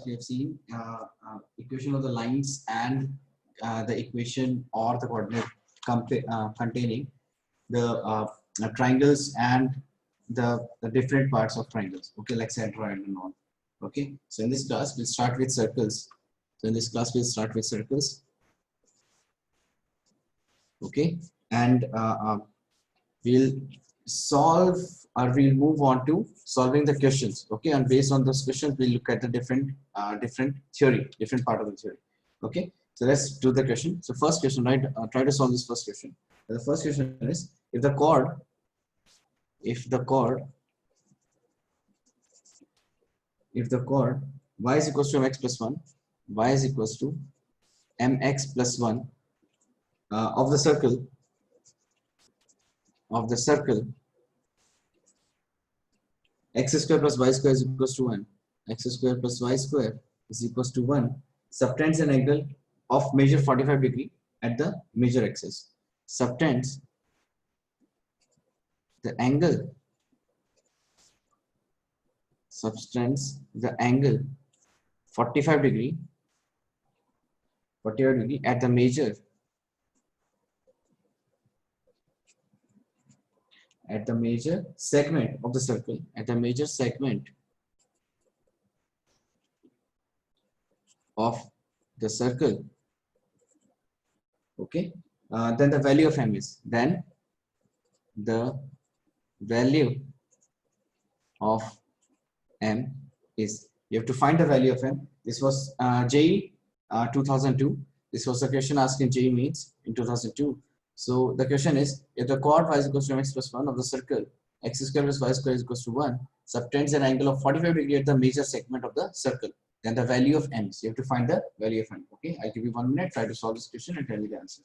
we have seen equation of the lines and the equation or the coordinate containing the triangles and the different parts of triangles. Okay, like center and all. Okay, so in this class we'll start with circles. So in this class we'll start with circles. Okay, and we'll solve or we'll move on to solving the questions. Okay, and based on those questions we'll look at the different different part of the theory. Okay, so let's do the question. So first question, right? Try to solve this first question. The first question is, if the chord y is equals to mx plus 1, y is equals to mx plus 1 of the circle x square plus y square is equals to 1, x square plus y square is equals to 1, subtends an angle of measure 45 degree at the major axis. Subtends the angle 45 degree at the major segment of the circle, at the major segment of the circle. Okay, then the value of m is, then the value of m is, you have to find the value of m. This was JEE 2002. This was a question asked in JEE Mains in 2002. So the question is, if the chord y is equals to mx plus 1 of the circle x square plus y square is equals to 1 subtends an angle of 45 degree at the major segment of the circle, then the value of m. So you have to find the value of m. Okay, I'll give you 1 minute, try to solve this question and tell me the answer.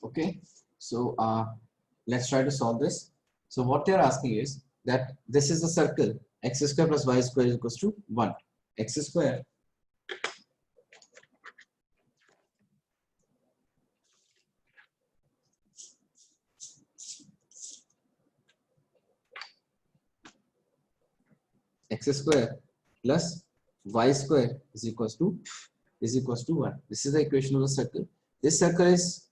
Okay, so let's try to solve this. So what they're asking is that this is a circle x square plus y square is equals to 1. X square plus y square is equals to 1. This is the equation of the circle. This circle is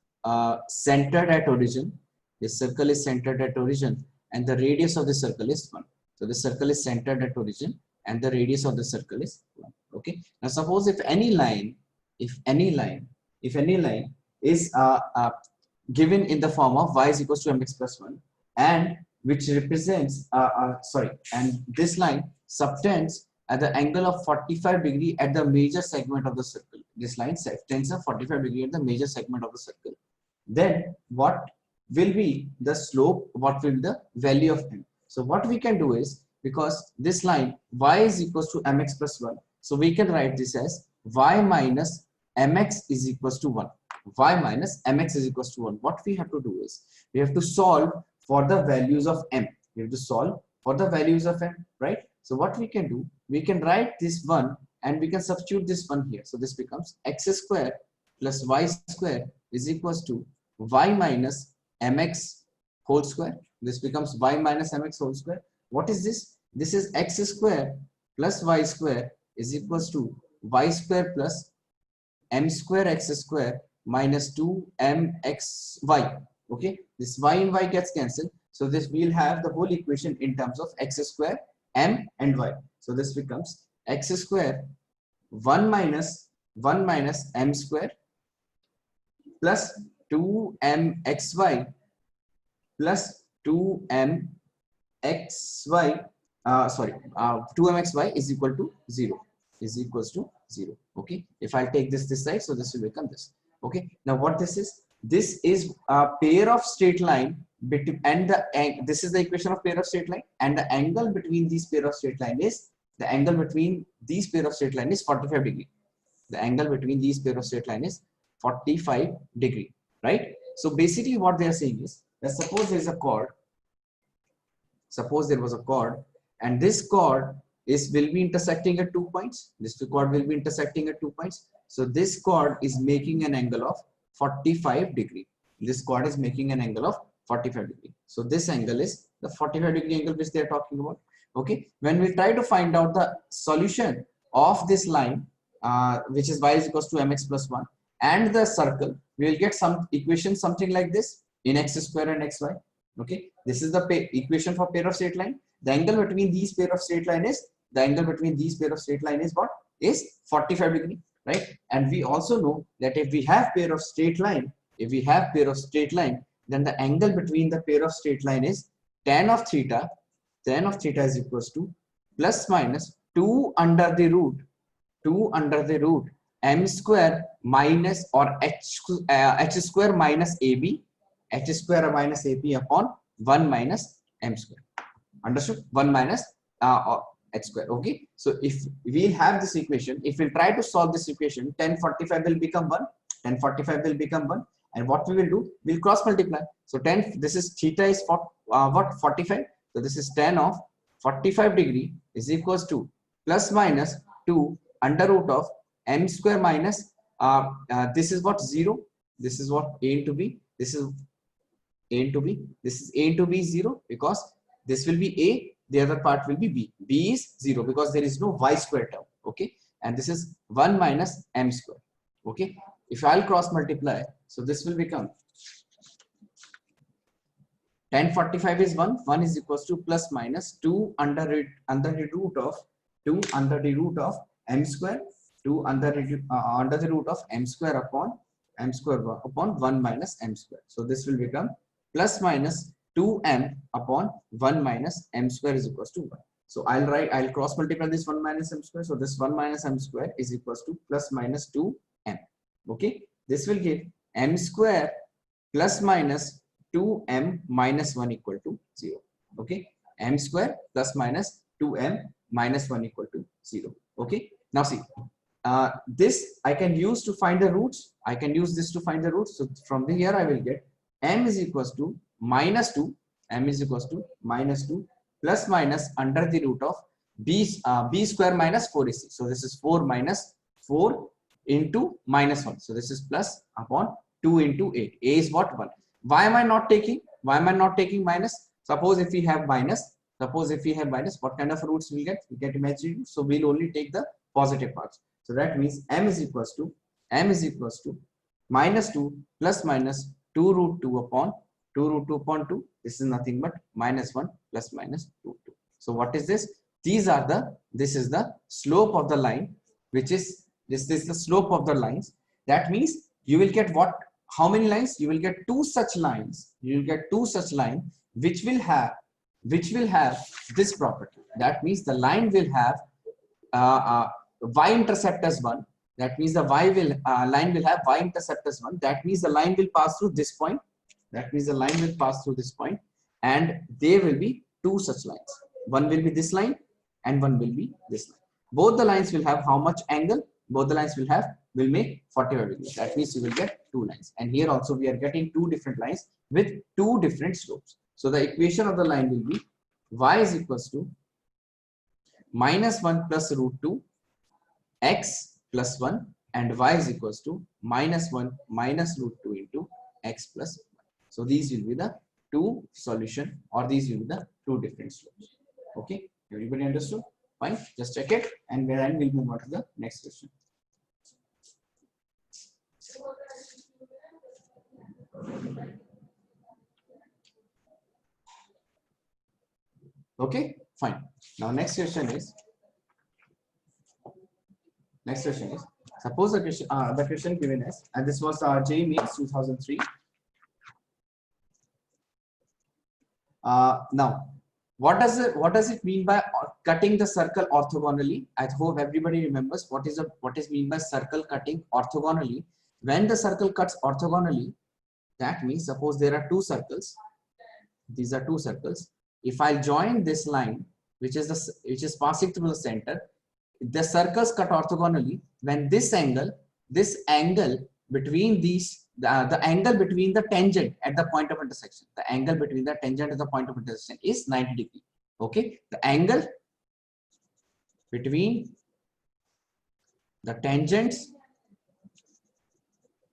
centered at origin. This circle is centered at origin, and the radius of the circle is 1. So the circle is centered at origin, and the radius of the circle is 1. Okay. Now suppose if any line is given in the form of y is equals to mx plus 1, and which represents and this line subtends at the angle of 45 degree at the major segment of the circle. This line subtends at 45 degree at the major segment of the circle. Then what will be the slope? What will be the value of m? So what we can do is, because this line y is equals to mx plus 1, so we can write this as y minus mx is equals to 1. Y minus mx is equals to 1. What we have to do is, we have to solve for the values of m. We have to solve for the values of m, right? So what we can do, we can write this 1 and we can substitute this 1 here. So this becomes x square plus y square is equals to y minus mx whole square. This becomes y minus mx whole square. What is this? This is x square plus y square is equals to y square plus m square x square minus 2mxy. Okay, this y and y gets cancelled. So this we'll have the whole equation in terms of x square, m and y. So this becomes x square 1 minus m square plus 2mxy plus 2mxy 2mxy is equal to 0, is equals to 0. Okay, if I take this side, so this will become this. Okay, now what this is a pair of straight line between, and this is the equation of pair of straight line, and the angle between these pair of straight line is, the angle between these pair of straight line is 45 degree. The angle between these pair of straight line is 45 degree, right? So basically what they are saying is that suppose there is a chord, suppose there was a chord, and this chord will be intersecting at 2 points. This chord will be intersecting at 2 points. So this chord is making an angle of 45 degree. This chord is making an angle of 45 degree. So this angle is the 45 degree angle which they are talking about. Okay, when we try to find out the solution of this line, which is y is equals to mx plus 1, and the circle, we will get some equation something like this in x square and xy. Okay, this is the equation for pair of straight line. The angle between these pair of straight line is, the angle between these pair of straight line is what? Is 45 degree, right? And we also know that if we have pair of straight line, then the angle between the pair of straight line is tan of theta. Tan of theta is equals to plus minus 2 under the root m square minus, or h square minus ab, upon 1 minus m square. Understood? 1 minus h square. Okay, so if we have this equation, if we try to solve this equation, tan 45 will become 1, tan 45 will become 1, and what we will do, we'll cross multiply. So tan, this is theta is for what? 45. So this is tan of 45 degree is equals to plus minus 2 under root of m square minus, this is what? 0. This is what? A into b. This is a into b. This is a into b 0, because this will be a, the other part will be b. B is 0 because there is no y square term. Okay, and this is 1 minus m square. Okay, if I'll cross multiply, so this will become tan 45 is 1. 1 is equals to plus minus 2 under the root of m square, 2 under the root of m square upon 1 minus m square. So this will become plus minus 2m upon 1 minus m square is equals to 1. So I'll cross multiply this 1 minus m square. So this 1 minus m square is equals to plus minus 2m. Okay, this will give m square plus minus 2m minus 1 equal to 0. Okay, m square plus minus 2m minus 1 equal to 0. Okay, now see, this I can use to find the roots. I can use this to find the roots. So from here I will get m is equals to minus 2, m is equals to minus 2 plus minus under the root of b square minus 4ac. So this is 4 minus 4 into minus 1. So this is plus upon 2 into 8. A is what? 1. Why am I not taking minus? Suppose if we have minus, what kind of roots we get? We get imaginary roots. So we'll only take the positive parts. So that means m is equals to minus 2 plus minus 2 root 2 upon 2. This is nothing but minus 1 plus minus 2. So what is this? This is the slope of the line, which is this is the slope of the lines. That means you will get what? How many lines? You will get 2 such lines. You will get 2 such lines which will have this property. That means the line will have y-intercept as 1. That means the line will have y-intercept as 1. That means the line will pass through this point. And there will be 2 such lines. One will be this line and one will be this line. Both the lines will have how much angle? Both the lines will make 45 degrees. That means you will get 2 lines. And here also we are getting 2 different lines with 2 different slopes. So the equation of the line will be y is equals to minus 1 plus root 2 x plus 1, and y is equals to minus 1 minus root 2 into x plus 1. So these will be the 2 solution, or these will be the 2 different slopes. Okay, everybody understood? Fine, just check it, and then we'll move on to the next question. Okay, fine. Now next question is suppose the question given as, and this was JEE Mains 2003. Now, what does it mean by cutting the circle orthogonally? I hope everybody remembers what is mean by circle cutting orthogonally. When the circle cuts orthogonally, that means suppose there are two circles. These are two circles. If I join this line, which is passing through the center, the circles cut orthogonally when this angle between these the angle between the tangent at the point of intersection, the angle between the tangent at the point of intersection is 90 degree. Okay, the angle between the tangents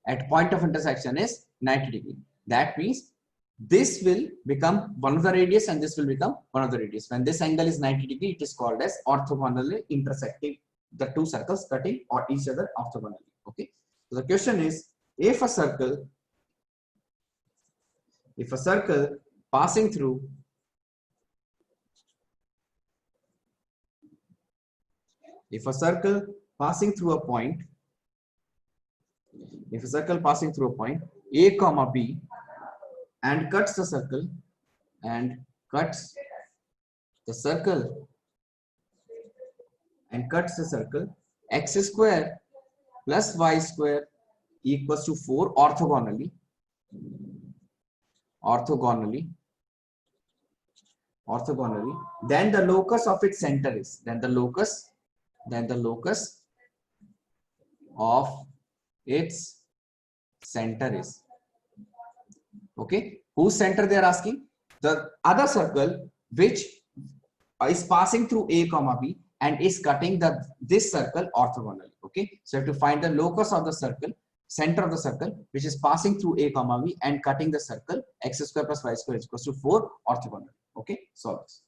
at point of intersection is 90 degree. That means this will become one of the radius and this will become one of the radius. When this angle is 90 degree, it is called as orthogonally intersecting, the two circles cutting or each other orthogonally. Okay, so the question is, if a circle passing through a point, A comma B, and cuts the circle x square plus y square equals to 4 orthogonally, then the locus of its center is, of its center is, okay, whose center they are asking? The other circle which is passing through A comma B and is cutting this circle orthogonally. Okay, so you have to find the locus of the circle, center of the circle, which is passing through A comma B and cutting the circle x square plus y square is equals to 4 orthogonally. Okay, solve this.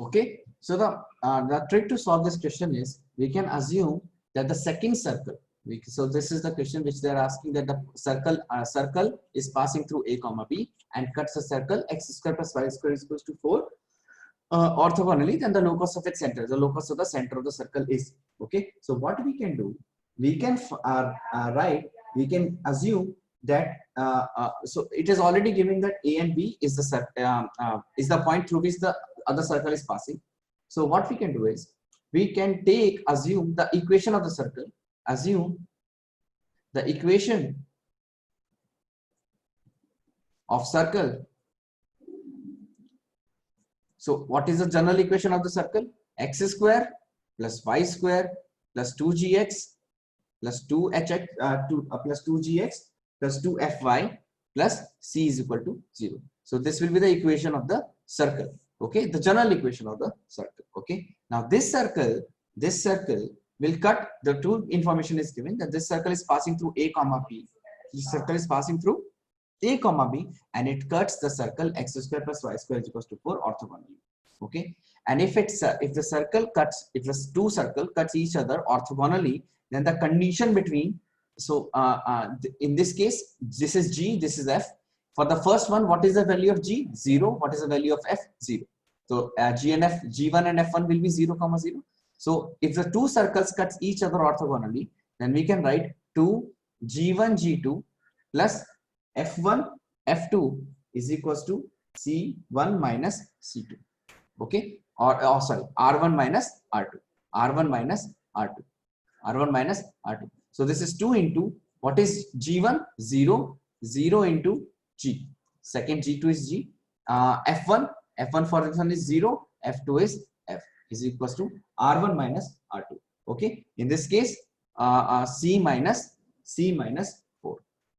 Okay, so the trick to solve this question is, we can assume that the second circle, so this is the question which they are asking, that the circle is passing through A comma B and cuts the circle x square plus y square is equals to 4 orthogonally, then the locus of its center, the locus of the center of the circle is. Okay, so what we can do, we can assume that so it is already given that A and B is the point through which the other circle is passing. So what we can do is, we can assume the equation of the circle, assume the equation of circle. So what is the general equation of the circle? X square plus y square plus 2gx plus 2hx plus 2gx plus 2fy plus c is equal to 0. So this will be the equation of the circle. Okay, the general equation of the circle. Okay, now this circle will cut, the two information is given that this circle is passing through A comma B. This circle is passing through A comma B and it cuts the circle x square plus y square is equals to 4 orthogonally. Okay, and if the two circle cuts each other orthogonally, then the condition between, so in this case, this is G, this is F. For the first one, what is the value of G? 0. What is the value of F? 0. So G and F, G1 and F1 will be 0, 0. So if the two circles cut each other orthogonally, then we can write 2 G1 G2 plus F1 F2 is equals to C1 minus C2. Okay, or sorry, R1 minus R2, R1 minus R2, R1 minus R2. So this is 2 into what is G1? 0, 0 into G. Second G2 is G. F1 for this one is 0, F2 is F is equals to R1 minus R2. Okay, in this case, C minus 4.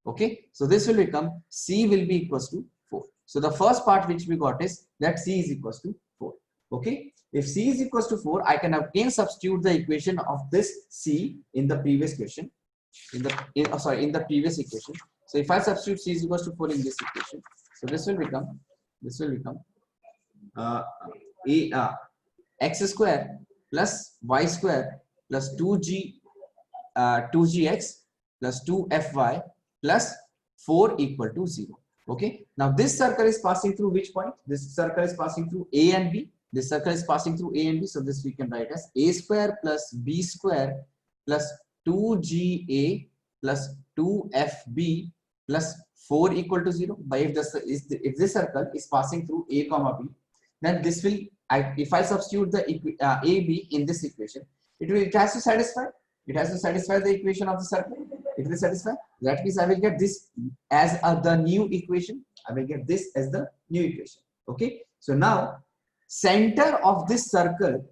Okay, so this will become C will be equals to 4. So the first part which we got is that C is equals to 4. Okay, if C is equals to 4, I can again substitute the equation of this C in the previous question, in the previous equation. So if I substitute C is equals to 4 in this equation, so this will become x square plus y square plus 2gx plus 2fy plus 4 equal to 0. Okay, now this circle is passing through which point? This circle is passing through A and B. This circle is passing through A and B, so this we can write as a square plus b square plus 2ga plus 2fb plus 4 equal to 0. But if this circle is passing through A comma B, then this will, if I substitute the AB in this equation, it has to satisfy. It has to satisfy the equation of the circle. It will satisfy. That means I will get this as the new equation. I will get this as the new equation. Okay. So now center of this circle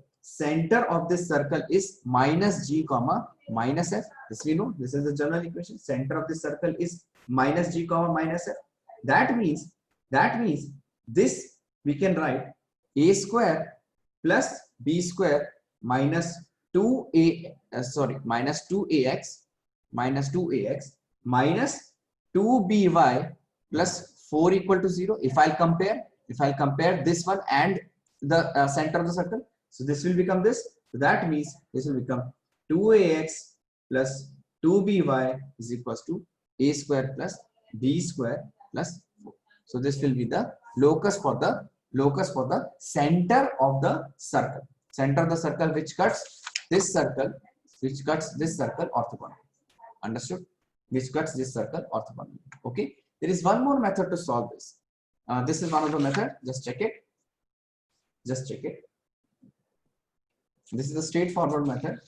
is minus G comma minus F. This we know. This is the general equation. Center of this circle is minus G comma minus F. That means this we can write a square plus b square minus 2ax minus 2by plus 4 equal to 0. If I'll compare this one and the center of the circle, so this will become this. So that means this will become 2ax plus 2by is equals to a square plus b square plus 4. So this will be the locus for the center of the circle. Center of the circle which cuts this circle orthogonally. Understood? Which cuts this circle orthogonally. Okay. There is one more method to solve this. This is one of the method. Just check it. This is the straightforward method.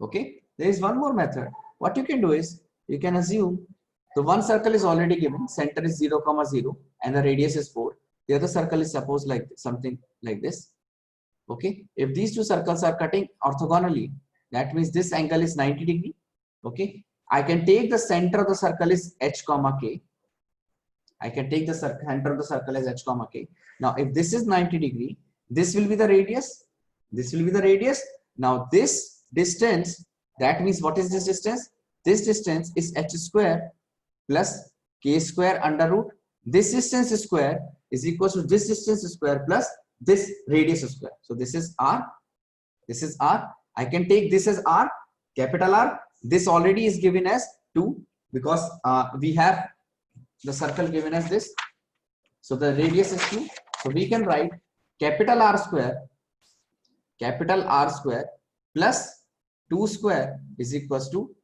Okay. There is one more method. What you can do is you can assume the one circle is already given. Center is 0, 0, and the radius is 4. The other circle is supposed like something like this. Okay. If these two circles are cutting orthogonally, that means this angle is 90 degree. Okay. I can take the center of the circle is h comma k. I can take the center of the circle as h comma k. Now, if this is 90 degree, this will be the radius. This will be the radius. Now, this distance, that means what is this distance? This distance is h square plus k square under root. This distance square is equal to this distance square plus this radius square. So this is r. This is r. I can take this as r, capital R. This already is given as 2 because we have the circle given as this. So the radius is 2. So we can write capital R square plus 2 square is equals to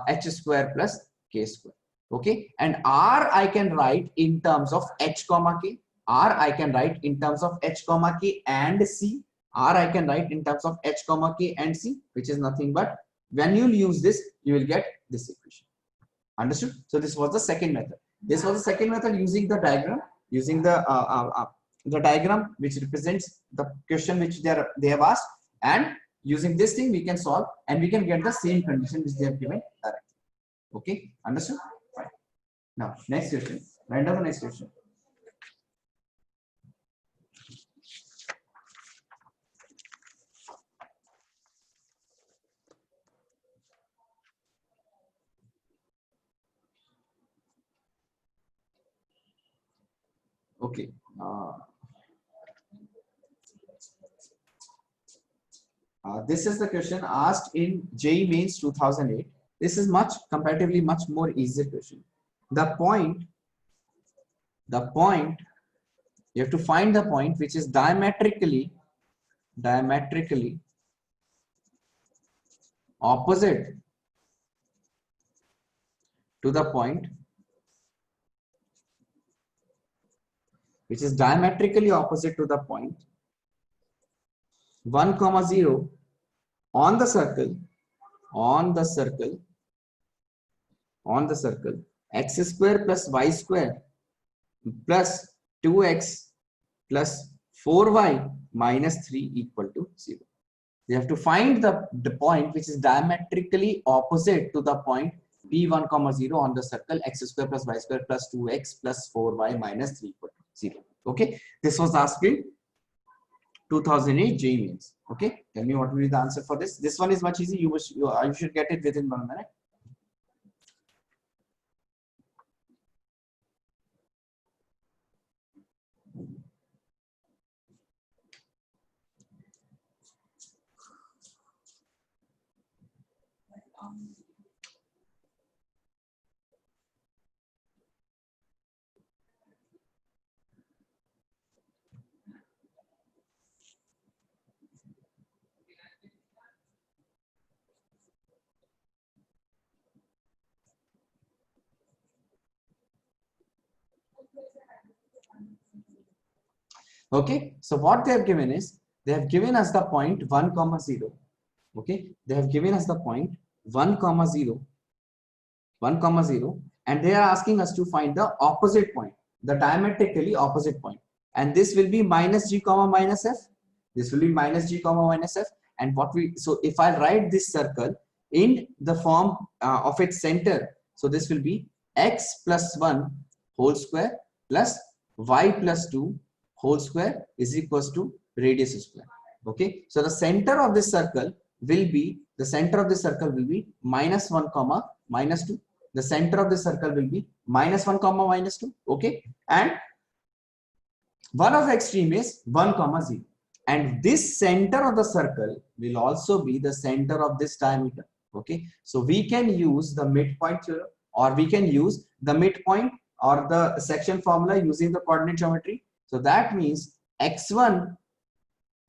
h square plus k square. Okay, and r I can write in terms of h comma k. R I can write in terms of h comma k and c. R I can write in terms of h comma k and c, which is nothing but when you use this, you will get this equation. Understood? So this was the second method. This was the second method using the diagram, using the diagram which represents the question which they have asked, and using this thing we can solve and we can get the same condition which they have given directly. Okay, understood? Fine. Now next question. Write down the next question. Okay. This is the question asked in JEE Mains 2008. This is comparatively much more easier question. The point, you have to find the point which is diametrically opposite to the point which is diametrically opposite to the point 1 comma 0 on the circle x square plus y square plus 2x plus 4y minus 3 equal to 0. We have to find the point which is diametrically opposite to the point p1 comma 0 on the circle x square plus y square plus 2x plus 4y minus 3 equal to 0. Okay, this was asked in 2008 JEE Mains. Okay, tell me what will be the answer for this. This one is much easy. You should get it within 1 minute. Okay, so what they have given is they have given us the point 1 comma 0. Okay, they have given us the point 1 comma 0 and they are asking us to find the opposite point, the diametrically opposite point, and this will be minus g comma minus f. This will be minus g comma minus f. And so if I write this circle in the form of its center, so this will be x plus 1 whole square plus y plus 2 whole square is equals to radius square. Okay, so the center of this circle will be minus 1 comma minus 2. The center of the circle will be minus 1 comma minus 2. Okay, and one of the extreme is 1 comma 0, and this center of the circle will also be the center of this diameter. Okay, so we can use the midpoint theorem, or we can use the midpoint or the section formula using the coordinate geometry. So that means x1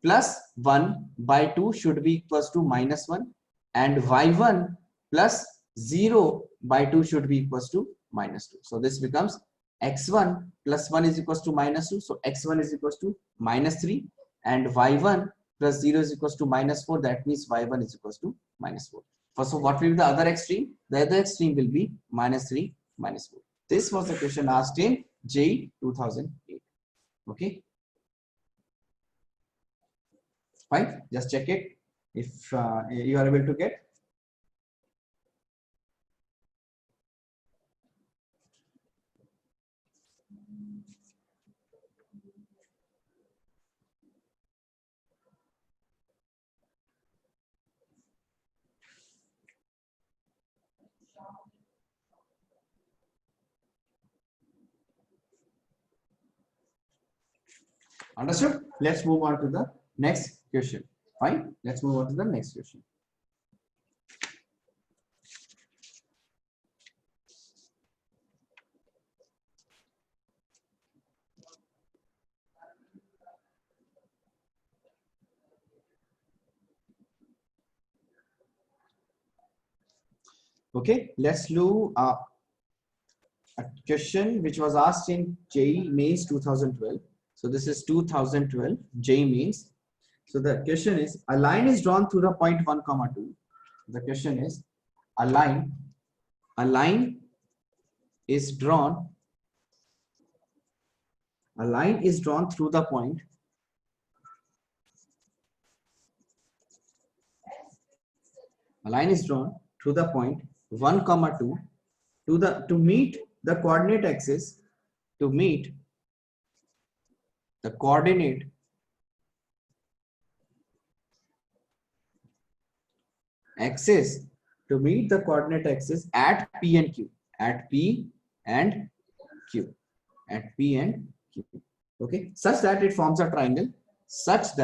plus 1 by 2 should be equals to minus 1, and y1 plus 0 by 2 should be equals to minus 2. So this becomes x1 plus 1 is equals to minus 2. So x1 is equals to minus 3, and y1 plus 0 is equals to minus 4. That means y1 is equals to minus 4. So what will be the other extreme? The other extreme will be minus 3, minus 4. This was the question asked in JEE 2008. Okay, fine. Just check it if you are able to get. Understood? Let's move on to the next question. Fine. Let's move on to the next question. Okay, let's do a question which was asked in JEE Mains 2012. So this is 2012 JEE Mains. So the question is, a line is drawn through the point 1 comma 2. The question is, a line is drawn through the point through the point 1 comma 2 to meet the coordinate axis, to meet the coordinate axis at P and Q, okay, such that it forms a triangle, such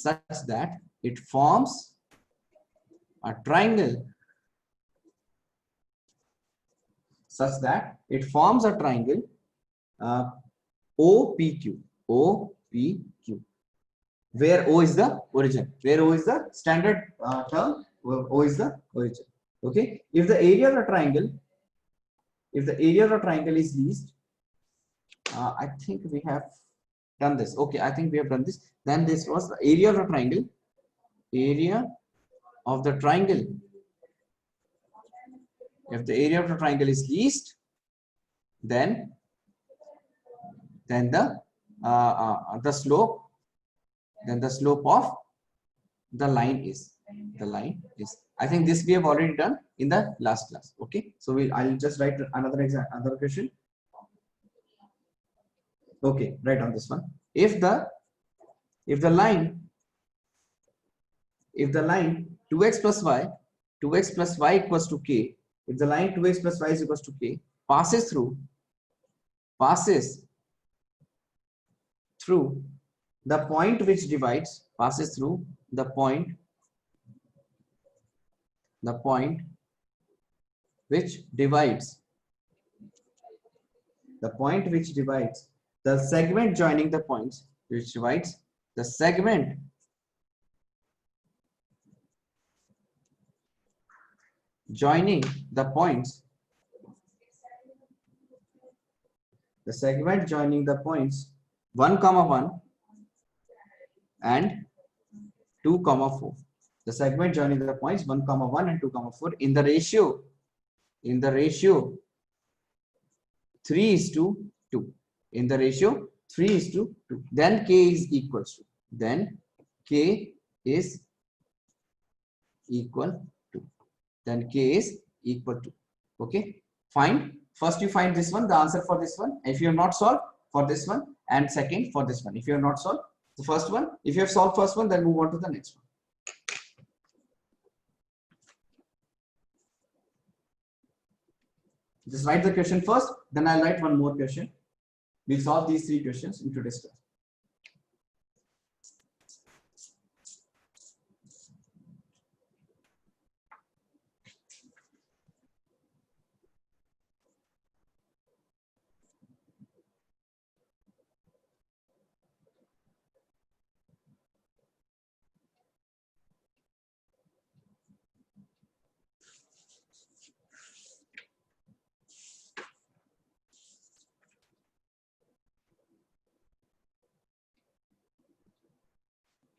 such that it forms a triangle, such that it forms a triangle uh, OPQ, OPQ, where O is the origin, where O is the standard term, O is the origin. Okay, if the area of the triangle, if the area of the triangle is least, I think we have done this. Okay, I think we have done this. Then this was the area of the triangle, area of the triangle. If the area of the triangle is least, then the slope, then the slope of the line is, I think this we have already done in the last class. Okay, so I'll just write another example, another question. Okay, right on this one. If the line, if the line 2x plus y, 2x plus y equals to k, if the line 2x plus y is equals to k passes through the point which divides, passes through the point which divides, the point which divides the segment joining the points, which divides the segment joining the points, the segment joining the points 1 comma 1 and 2 comma 4, the segment joining the points 1 comma 1 and 2 comma 4 in the ratio 3 is to 2, in the ratio 3 is to 2, then k is equals to, then k is equal to, then k is equal to. Okay, fine. First you find this one, the answer for this one, if you have not solved for this one, and second for this one if you have not solved the first one. If you have solved first one, then move on to the next one. Just write the question first, then I'll write one more question. We'll solve these 3 questions in today's class.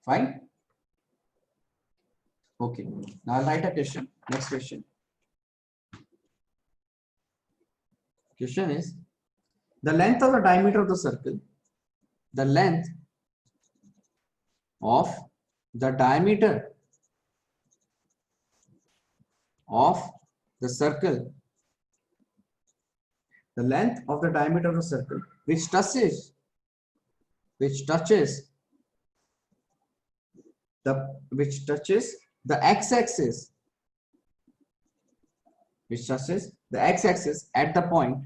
Fine. Okay, now I'll write a question. Next question. Question is, the length of the diameter of the circle, the length of the diameter of the circle, the length of the diameter of the circle which touches the x-axis, which touches the x-axis at the point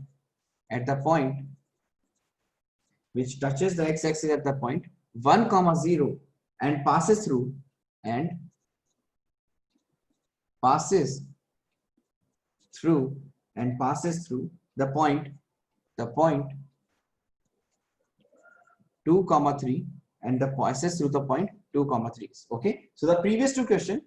which touches the x-axis at the point 1 comma 0 and passes through the point 2 comma 3 and the passes through the point 2 comma 3. Okay, so the previous two question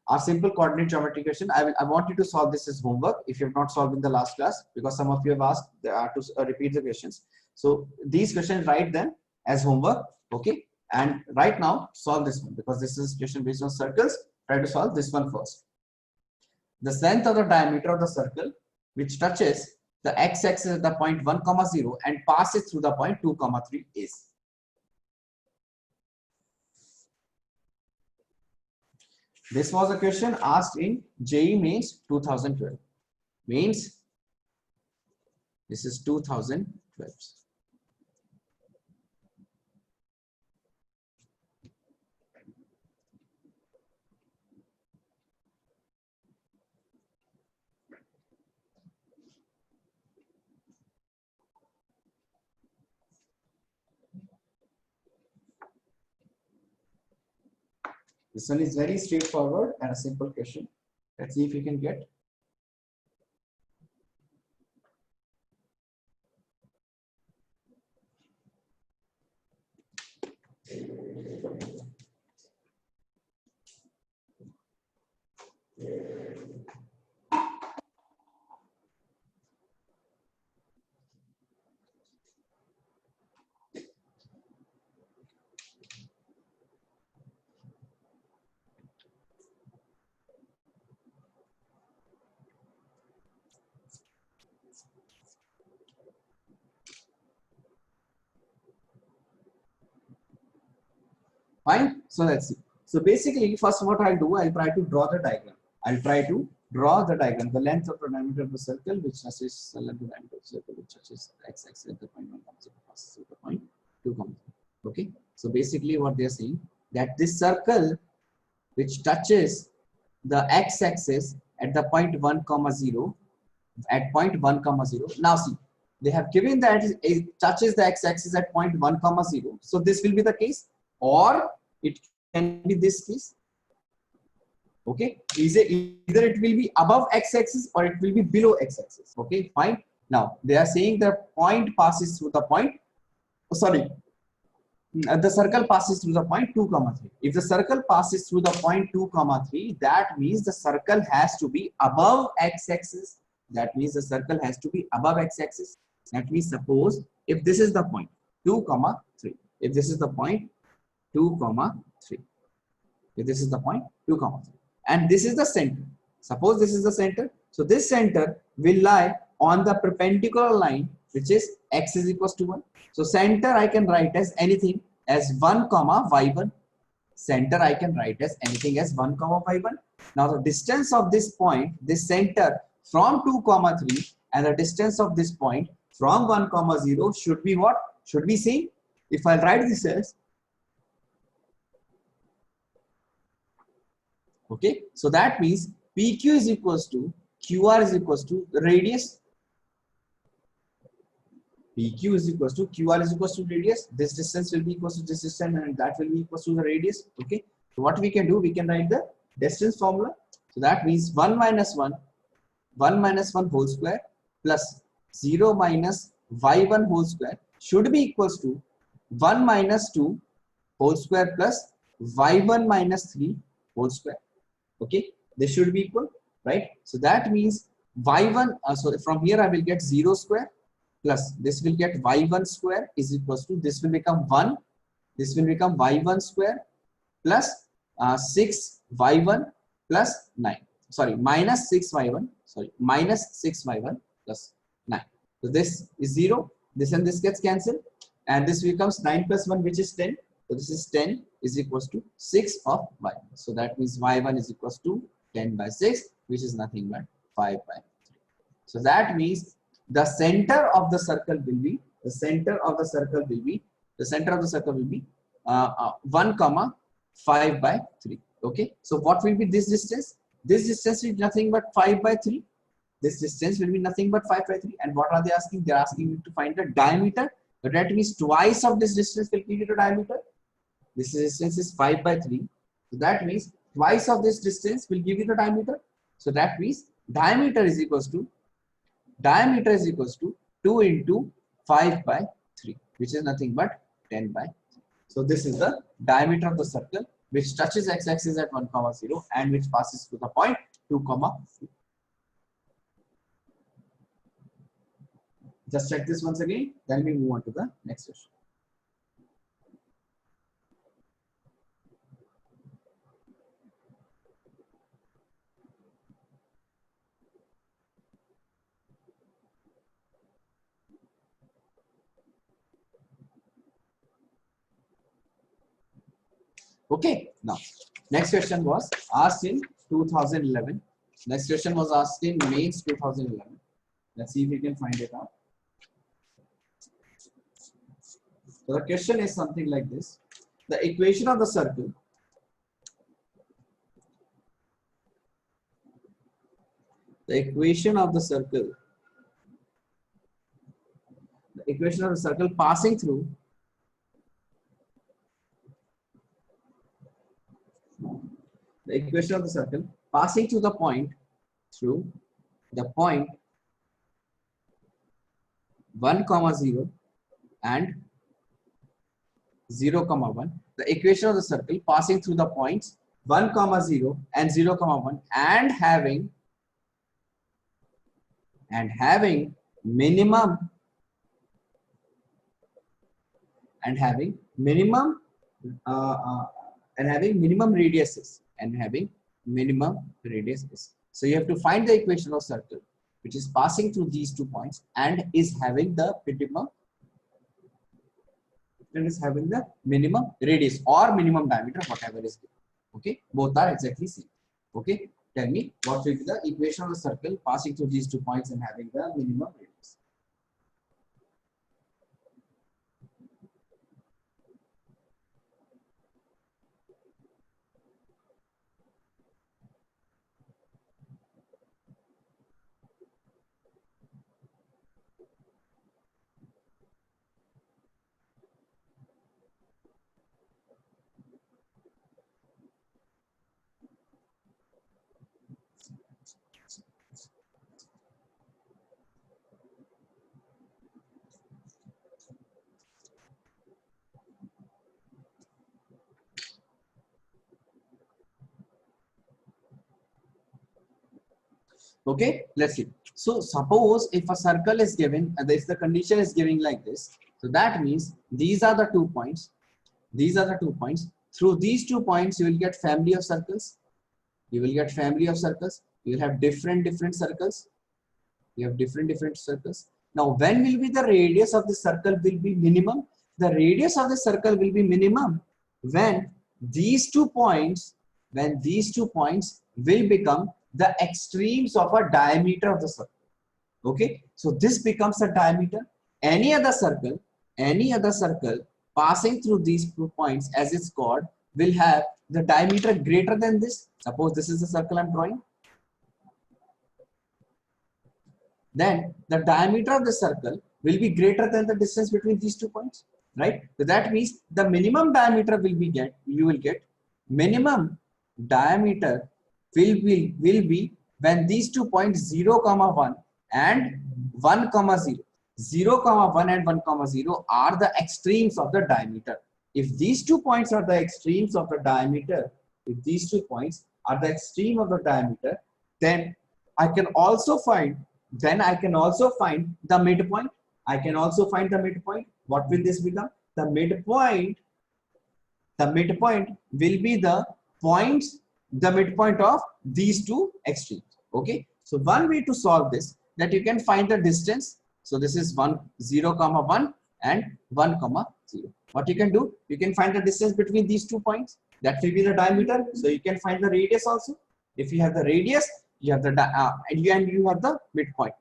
are simple coordinate geometry question. I want you to solve this as homework if you have not solved in the last class, because some of you have asked to repeat the questions. So these questions, write them as homework. Okay, and right now solve this one, because this is question based on circles. Try to solve this one first. The length of the diameter of the circle which touches the x-axis at the point 1 comma 0 and passes through the point 2 comma 3 is. This was a question asked in JEE Mains 2012. Mains, this is 2012. This one is very straightforward and a simple question. Let's see if you can get. Fine. So let's see. So basically, first what I'll do, I'll try to draw the diagram. I'll try to draw the diagram. The length of the diameter of the circle, which touches the length of the diameter of the circle, which touches x-axis at the point 1, passes at the point 2, okay. So basically, what they're saying that this circle, which touches the x-axis at the point 1, 0, at point 1, 0. Now see, they have given that it touches the x-axis at point 1, 0. So this will be the case, or it can be this case. Okay, either it will be above x-axis or it will be below x-axis. Okay, fine. Now they are saying the point passes through the point. Oh, sorry, the circle passes through the point 2, 3. If the circle passes through the point 2, 3, that means the circle has to be above x-axis. That means the circle has to be above x-axis. That means suppose if this is the point 2, 3. If this is the point 2, 3. If this is the point 2, 3. And this is the center. Suppose this is the center. So this center will lie on the perpendicular line, which is x is equals to 1. So center I can write as anything as 1, y1. Center I can write as anything as 1, y1. Now the distance of this point, this center from 2, 3, and the distance of this point from 1, 0 should be what? Should be same. If I write this as, okay, so that means PQ is equals to QR is equals to the radius. PQ is equals to QR is equals to radius. This distance will be equals to this distance, and that will be equals to the radius. Okay, so what we can do, we can write the distance formula. So that means 1 minus 1 whole square plus 0 minus y1 whole square should be equals to 1 minus 2 whole square plus y1 minus 3 whole square. Okay, they should be equal, right? So that means y1, so from here I will get 0 square plus this will get y1 square is equals to, this will become 1, this will become y1 square plus 6y1 plus 9. Sorry, minus 6y1, sorry, minus 6y1 plus 9. So this is 0, this and this gets cancelled, and this becomes 9 plus 1, which is 10. So this is 10 is equals to 6 of y1. So that means y1 is equals to 10 by 6, which is nothing but 5 by 3. So that means the center of the circle will be, the center of the circle will be 1, 5 by 3. Okay. So what will be this distance? This distance is nothing but 5 by 3. This distance will be nothing but 5 by 3. And what are they asking? They are asking you to find the diameter. But that means twice of this distance will give you the diameter. This distance is 5 by 3. So that means twice of this distance will give you the diameter. So that means diameter is equals to 2 into 5 by 3, which is nothing but 10 by 3. So this is the diameter of the circle which touches x-axis at 1, 0 and which passes to the point 2, 3. Just check this once again, then we move on to the next question. Okay, now next question was asked in 2011. Next question was asked in May 2011. Let's see if we can find it out. So the question is something like this. The equation of the circle, passing through the equation of the circle passing through the point, through the point 1 comma 0 and 0 comma 1. The equation of the circle passing through the points 1 comma 0 and 0 comma 1 and having minimum and having minimum radiuses So you have to find the equation of circle which is passing through these 2 points and is having the minimum radius or minimum diameter, whatever is given. Okay, both are exactly same. Okay, tell me what will be the equation of the circle passing through these 2 points and having the minimum radius. Okay, let's see. So suppose if a circle is given, if the condition is giving like this, so that means these are the 2 points. These are the 2 points. Through these 2 points, you will get family of circles. You will get family of circles. You will have different circles. You have different circles. Now, when will be the radius of the circle will be minimum? The radius of the circle will be minimum when these 2 points, will become the extremes of a diameter of the circle. Okay, so this becomes a diameter. Any other circle passing through these 2 points as its chord will have the diameter greater than this. Suppose this is the circle I'm drawing. Then the diameter of the circle will be greater than the distance between these 2 points, right? So that means the minimum diameter you will get minimum diameter will be when these 2 points 0 comma 1 and 1 comma 0, 0 comma 1 and 1 comma 0 are the extremes of the diameter. If these 2 points are the extremes of the diameter, then I can also find the midpoint. What will this become? The midpoint will be the midpoint of these 2 extremes. Okay, so one way to solve this, that you can find the distance. So this is 0 comma 1 and 1 comma 0. What you can do, you can find the distance between these 2 points. That will be the diameter. So you can find the radius also. If you have the radius, you have the and you have the midpoint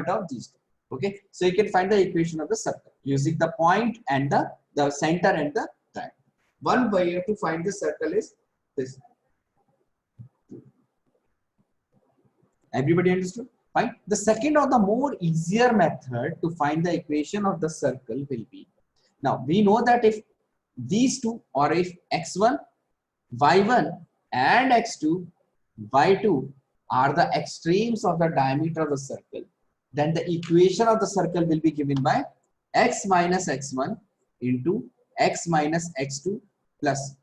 of these 2. Okay, so you can find the equation of the circle using the point and the center and the diameter. One way to find the circle is this. Everybody understood? Fine. The second or the more easier method to find the equation of the circle will be, now we know that if these 2, or if x1, y1 and x2, y2 are the extremes of the diameter of the circle, then the equation of the circle will be given by x minus x1 into x minus x2 plus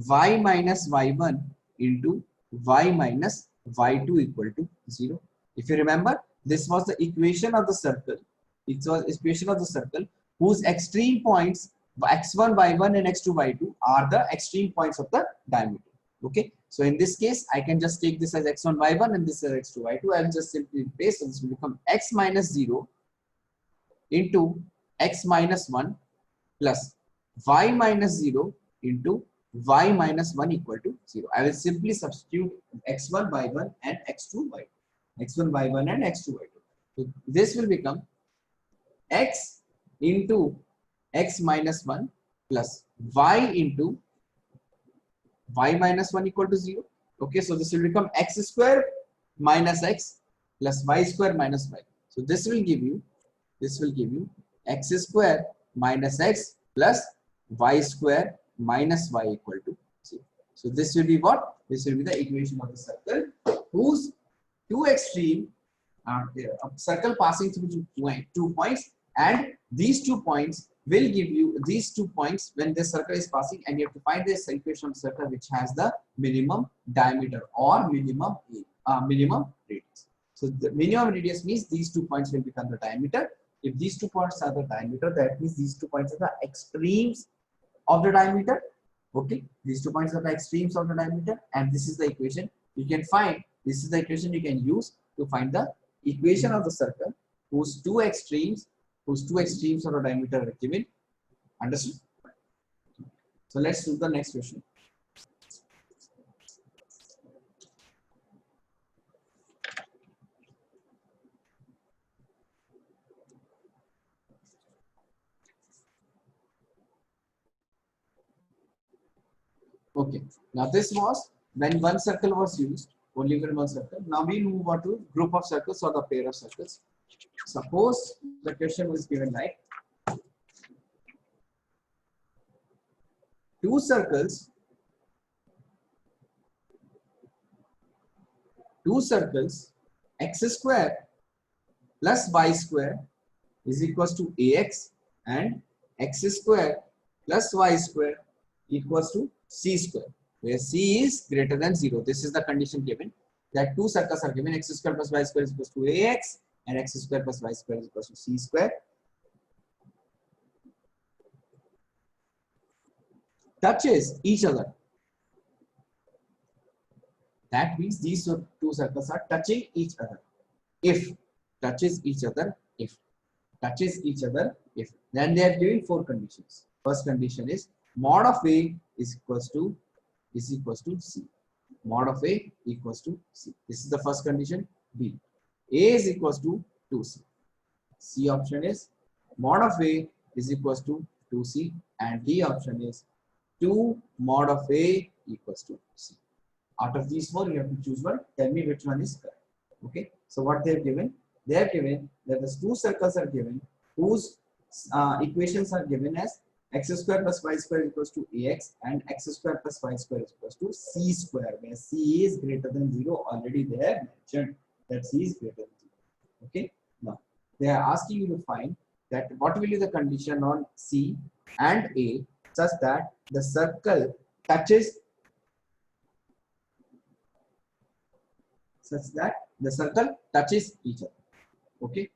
y minus y1 into y minus y2 equal to 0. If you remember, this was the equation of the circle. It was equation of the circle whose extreme points x1, y1 and x2, y2 are the extreme points of the diameter. Okay, so in this case, I can just take this as x1, y1 and this as x2, y2. I will just simply replace, and this will become x minus 0 into x minus 1 plus y minus 0 into y minus 1 equal to 0. I will simply substitute x1, y1 and x2, y2. x1, y1 and x2, y2. So this will become x into x minus 1 plus y into y minus 1 equal to 0. Okay, so this will become x square minus x plus y square minus y. So this will give you x square minus x plus y square minus y equal to 0. So this will be what? This will be the equation of the circle whose two extreme a circle passing through two points, and these 2 points will give you these 2 points when the circle is passing, and you have to find this equation of circle which has the minimum diameter or minimum radius. So the minimum radius means these 2 points will become the diameter. If these 2 points are the diameter, that means these 2 points are the extremes of the diameter. Okay, these 2 points are the extremes of the diameter, and this is the equation you can find. This is the equation you can use to find the equation of the circle whose two extremes of the diameter are given. Understood? So let's do the next question. Okay, now this was when one circle was used, only when one circle. Now we move on to group of circles or the pair of circles. Suppose the question was given like two circles x square plus y square is equals to ax, and x square plus y square equals to c square, where c is greater than 0. This is the condition given, that two circles are given, x square plus y square is equals to ax and x square plus y square is equals to c square. Touches each other. That means these two circles are touching each other. If touches each other, if then they are giving 4 conditions. First condition is mod of A is equals to C. Mod of A equals to C. This is the first condition. B. A is equals to 2C. C option is mod of A is equals to 2C, and D option is 2 mod of A equals to C. Out of these 4, you have to choose one. Tell me which one is correct. Okay. So what they have given? They have given that the two circles are given whose equations are given as x square plus y square equals to ax and x square plus y square equals to c square, where c is greater than 0. Already they have mentioned that c is greater than 0. Okay. Now they are asking you to find that what will be the condition on C and A such that the circle touches each other. Okay.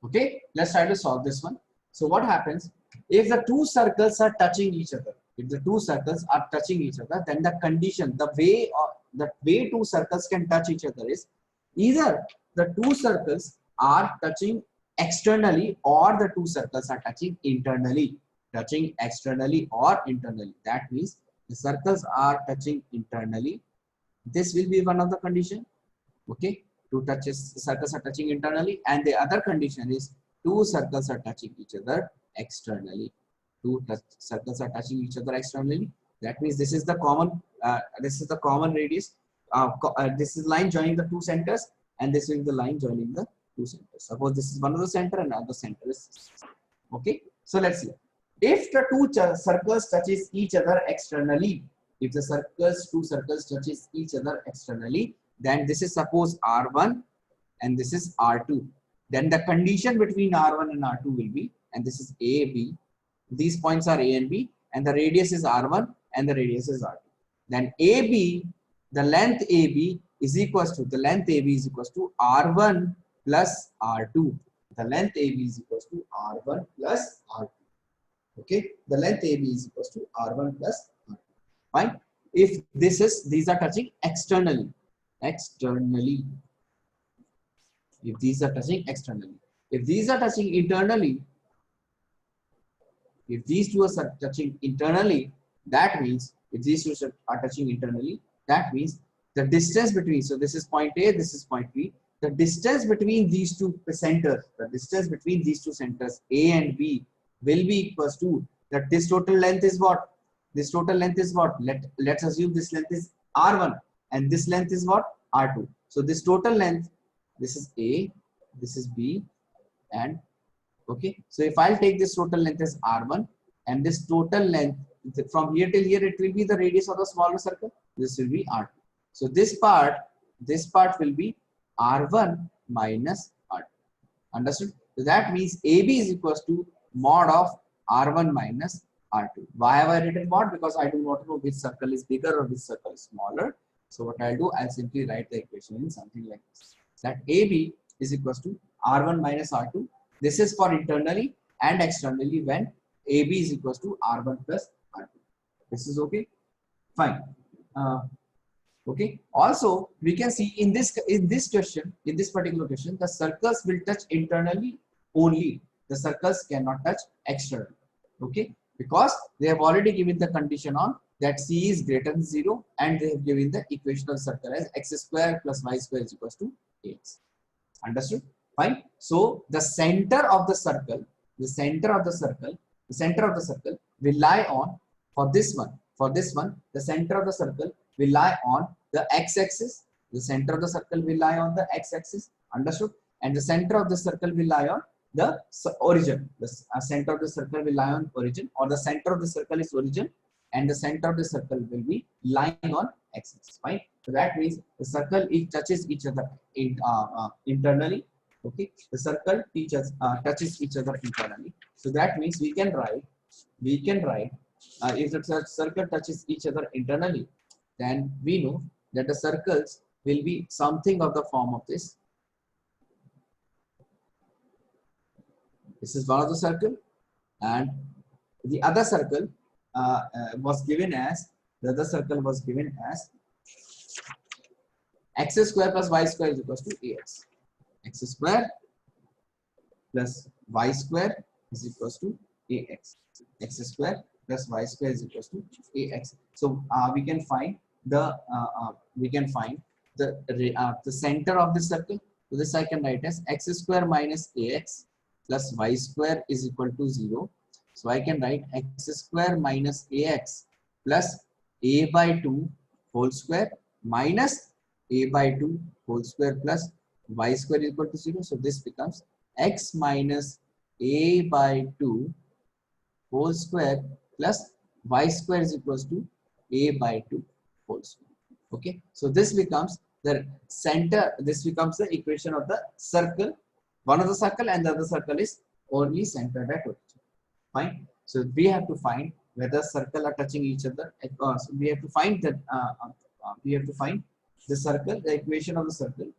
Okay, let's try to solve this one. So what happens if the two circles are touching each other? If the two circles are touching each other, then the condition, the way two circles can touch each other is either the two circles are touching externally or the two circles are touching internally. Touching externally or internally. That means the circles are touching internally. This will be one of the condition. Okay. Two circles are touching internally, and the other condition is two circles are touching each other externally. Circles are touching each other externally. That means this is the common radius. This is line joining the two centers, and this is the line joining the two centers. Suppose this is one of the center and another center is. Okay. So let's see. If the two circles touches each other externally, if the two circles touches each other externally, then this is suppose R1 and this is R2. Then the condition between R1 and R2 will be, and this is A, B. These points are A and B, and the radius is R1 and the radius is R2. Then AB, the length AB is equals to R1 plus R2. The length AB is equals to R1 plus R2. Okay, the length AB is equals to R1 plus R2. Fine. If these are touching externally, if these are touching externally, if these are touching internally, if these two are touching internally, that means if these two are touching internally, that means the distance between, so this is point A, this is point B, the distance between these two centers, the distance between these two centers A and B will be equals to that this total length is what? This total length is what? Let's assume this length is R1 and this length is what? R2. So this total length, this is A, this is B, and okay. So if I'll take this total length as R1 and this total length from here till here, it will be the radius of the smaller circle. This will be R2. So this part will be R1 minus R2. Understood? So that means AB is equals to mod of R1 minus R2. Why have I written mod? Because I do not know which circle is bigger or which circle is smaller. So what I'll do, I'll simply write the equation in something like this. That AB is equals to R1 minus R2. This is for internally and externally when AB is equals to R1 plus R2. This is okay? Fine. Okay. Also, we can see in this question, in this particular question, the circles will touch internally only. The circles cannot touch externally. Okay. Because they have already given the condition on that C is greater than 0 and they have given the equation of the circle as x square plus y square is equals to ax. Understood? Fine. So the center of the circle will lie on, for this one, the center of the circle will lie on the x-axis. The center of the circle will lie on the x-axis. Understood? And the center of the circle will lie on the origin. The center of the circle will lie on origin, or the center of the circle is origin, and the center of the circle will be lying on x-axis. Fine. So that means the circle touches each other internally. Okay, the circle touches each other internally. So that means we can write if the circle touches each other internally, then we know that the circles will be something of the form of this. This is one of the circle, and the other circle was given as x square plus y square is equals to ax. X square plus y square is equals to ax. X square plus y square is equals to ax. So we can find the center of the circle. So this I can write as x square minus ax plus y square is equal to 0. So I can write x square minus ax plus a by 2 whole square minus a by 2 whole square plus y square is equal to 0. So this becomes x minus a by 2 whole square plus y square is equals to a by 2 whole square. Okay. So this becomes the center. This becomes the equation of the circle. One of the circle and the other circle is only centered at origin. Fine. So we have to find whether circle are touching each other. So we have to find that. The circle, the equation of the circle.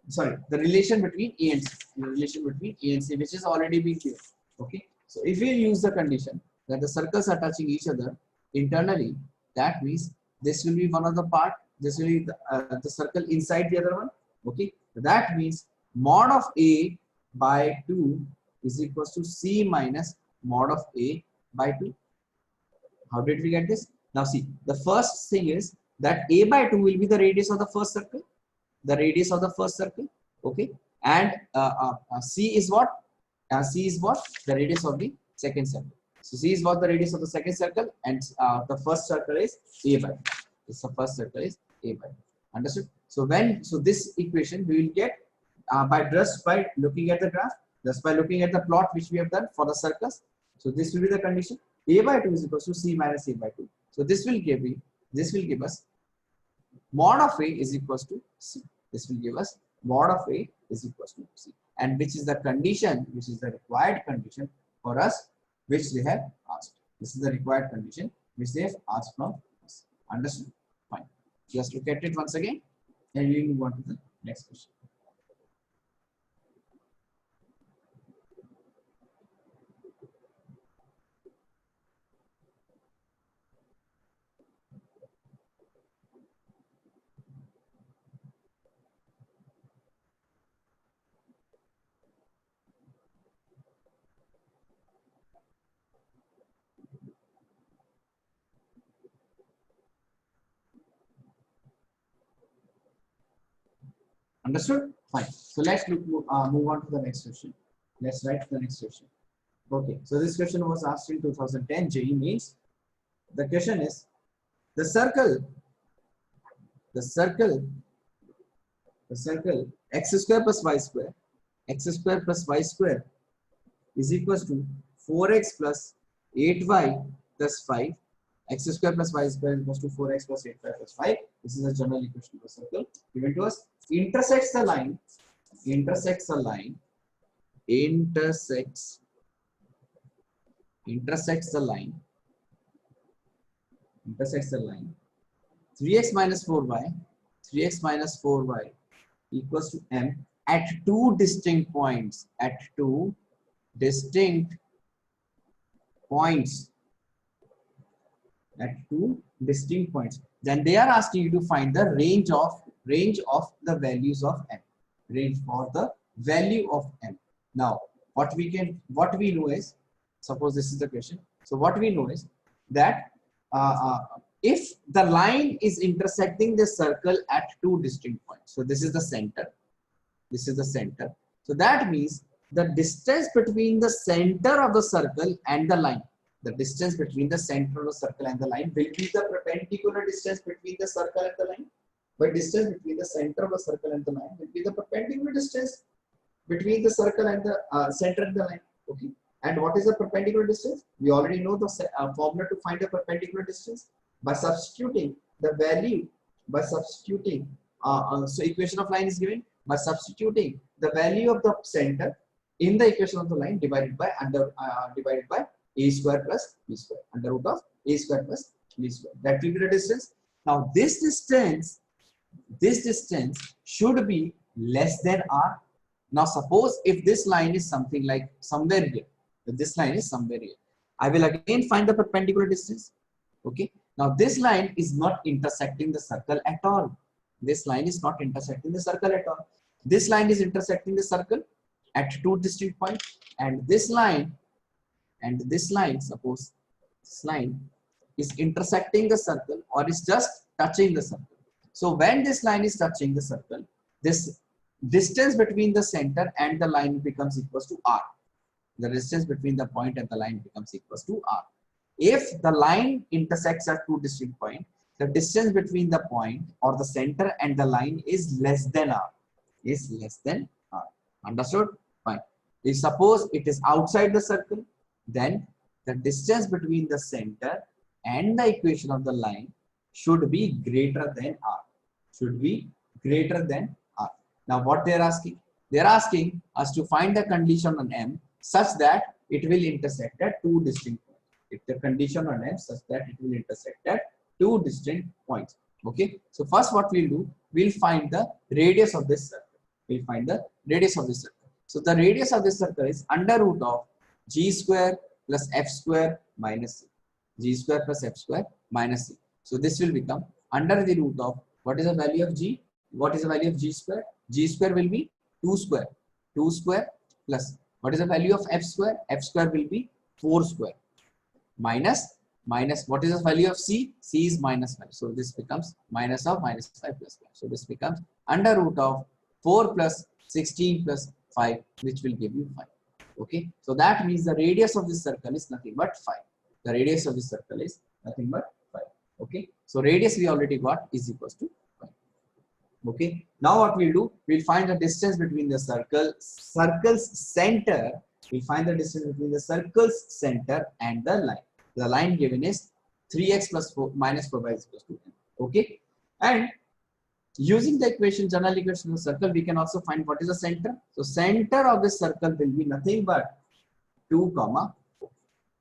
The relation between A and C, which is already being given. Okay. So if we use the condition that the circles are touching each other internally, that means this will be one of the part. This will be the circle inside the other one. Okay. So that means mod of A by 2 is equals to C minus mod of A by 2. How did we get this? Now see, the first thing is that A by 2 will be the radius of the first circle. Okay. And C is what? C is what? The radius of the second circle. So C is what? The radius of the second circle, and the first circle is A by 2. This the first circle is A by 2. Understood? So this equation we will get by looking at the graph, just by looking at the plot which we have done for the circles. So this will be the condition. A by 2 is equal to C minus A by 2. So this will give us mod of A is equals to C. This will give us mod of A is equals to C, and which is the condition, which is the required condition for us, which they have asked. This is the required condition which they have asked from us. Understood? Fine. Just look at it once again, and we move on to the next question. Understood? Fine. So let's move on to the next question. Let's write the next question. Okay. So this question was asked in 2010 JEE Mains. The question is the circle x square plus y square is equals to 4x plus 8y plus 5. X square plus y square is equals to 4x plus 8y plus 5. This is a general equation of a circle given to us. Intersects the line 3x minus 4y equals to m at two distinct points. Then they are asking you to find the range of the values of m. Range for the value of m. Now, what we know is, suppose this is the question. So what we know is that if the line is intersecting the circle at two distinct points, so this is the center, so that means the distance between the center of the circle and the line, will be the perpendicular distance between the circle and the line. But distance between the center of the circle and the line will be the perpendicular distance between the circle and the center and the line. Okay. And what is the perpendicular distance? We already know the formula to find a perpendicular distance by substituting the value. So equation of line is given by substituting the value of the center in the equation of the line divided by a square plus b square, under root of a square plus b square. That will be the distance. Now this distance should be less than r. Now suppose if this line is something like somewhere here, I will again find the perpendicular distance. Okay. Now this line is not intersecting the circle at all. This line is intersecting the circle, at two distinct points, and this line, suppose this line is intersecting the circle or is just touching the circle. So when this line is touching the circle, this distance between the center and the line becomes equals to r. The distance between the point and the line becomes equals to r. If the line intersects at two distinct points, the distance between the point or the center and the line is less than r. Understood? Fine. If suppose it is outside the circle, then the distance between the center and the equation of the line should be greater than r. Now what they are asking? They are asking us to find the condition on m such that it will intersect at two distinct points. If the condition on m such that it will intersect at two distinct points. Okay. So first what we'll do, we'll find the radius of this circle. So the radius of this circle is under root of g square plus f square minus c. So this will become under the root of, what is the value of g? What is the value of g square? G square will be 2 square plus, what is the value of f square? F square will be 4 square minus what is the value of c? C is minus 5. So this becomes minus of minus 5 plus 5. So this becomes under root of 4 plus 16 plus 5, which will give you 5. Okay. So that means the radius of this circle is nothing but 5. Okay. So radius we already got is equals to 5. Okay. Now what we'll do, we'll find the distance between the circle's center. We find the distance between the circle's center and the line. The line given is 3x plus 4 minus 4y is equals to 10. Okay. And using the general equation of the circle, we can also find what is the center. So center of the circle will be nothing but 2, 4.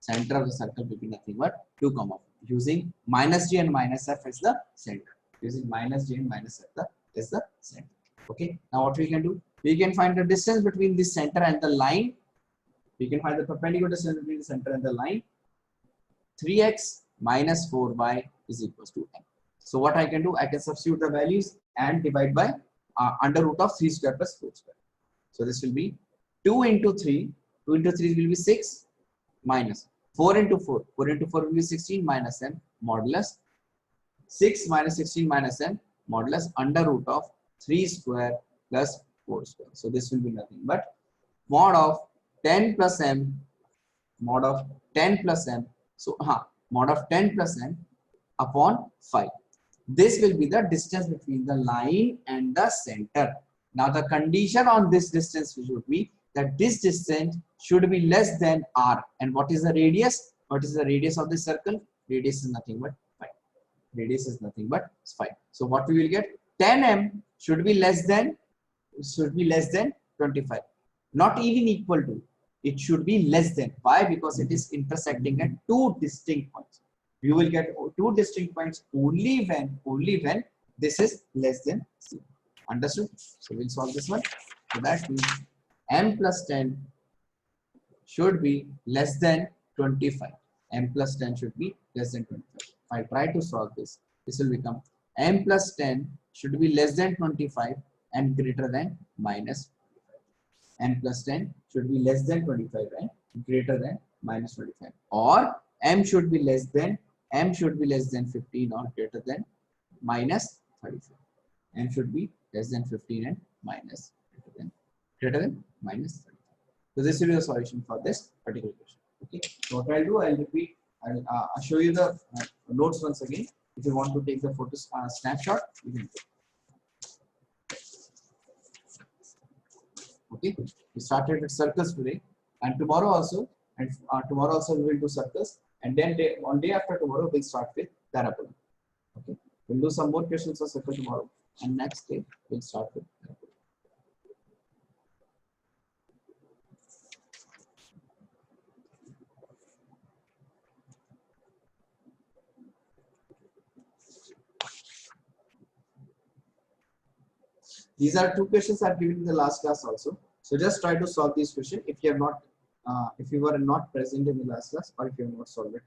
Center of the circle will be nothing but 2, 4. Using minus g and minus f as the center. Okay. Now what we can do? We can find the distance between the center and the line. We can find the perpendicular distance between the center and the line. 3x minus 4y is equals to m. So what I can do? I can substitute the values and divide by under root of 3 square plus 4 square. So this will be 2 into 3. 2 into 3 will be 6 minus 4 into 4. 4 into 4 will be 16 minus m modulus 6 minus 16 minus m modulus under root of 3 square plus 4 square. So this will be nothing but mod of 10 plus m, mod of 10 plus m. So mod of 10 plus m upon 5. This will be the distance between the line and the center. Now the condition on this distance should be that this distance should be less than r. And what is the radius? What is the radius of this circle? Radius is nothing but 5. Radius is nothing but 5. So what we will get? 10m should be less than 25. Not even equal to. It should be less than. Why? Because it is intersecting at two distinct points. You will get two distinct points only when this is less than 0. Understood? So we'll solve this one. So that means m plus 10 should be less than 25. M plus 10 should be less than 25. If I try to solve this, this will become m plus 10 should be less than 25 and greater than minus 25. M plus 10 should be less than 25 and greater than minus 25. Or m should be less than 15 or greater than minus 35. M should be less than 15 and greater than minus 35. So this will be the solution for this particular question. Okay. So what I'll do, I'll repeat. I'll show you the notes once again. If you want to take the photo snapshot, you can take. Okay. We started with circles today, and tomorrow also, we will do circles, and then one day after tomorrow we'll start with parabola. Okay. We'll do some more questions of circle tomorrow, and next day we'll start with parabola. These are two questions I've given in the last class also. So just try to solve these questions if you have not, if you were not present in the last class, or if you have not solved it.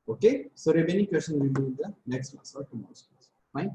Okay, so remaining questions will do in the next class or tomorrow's class. Fine.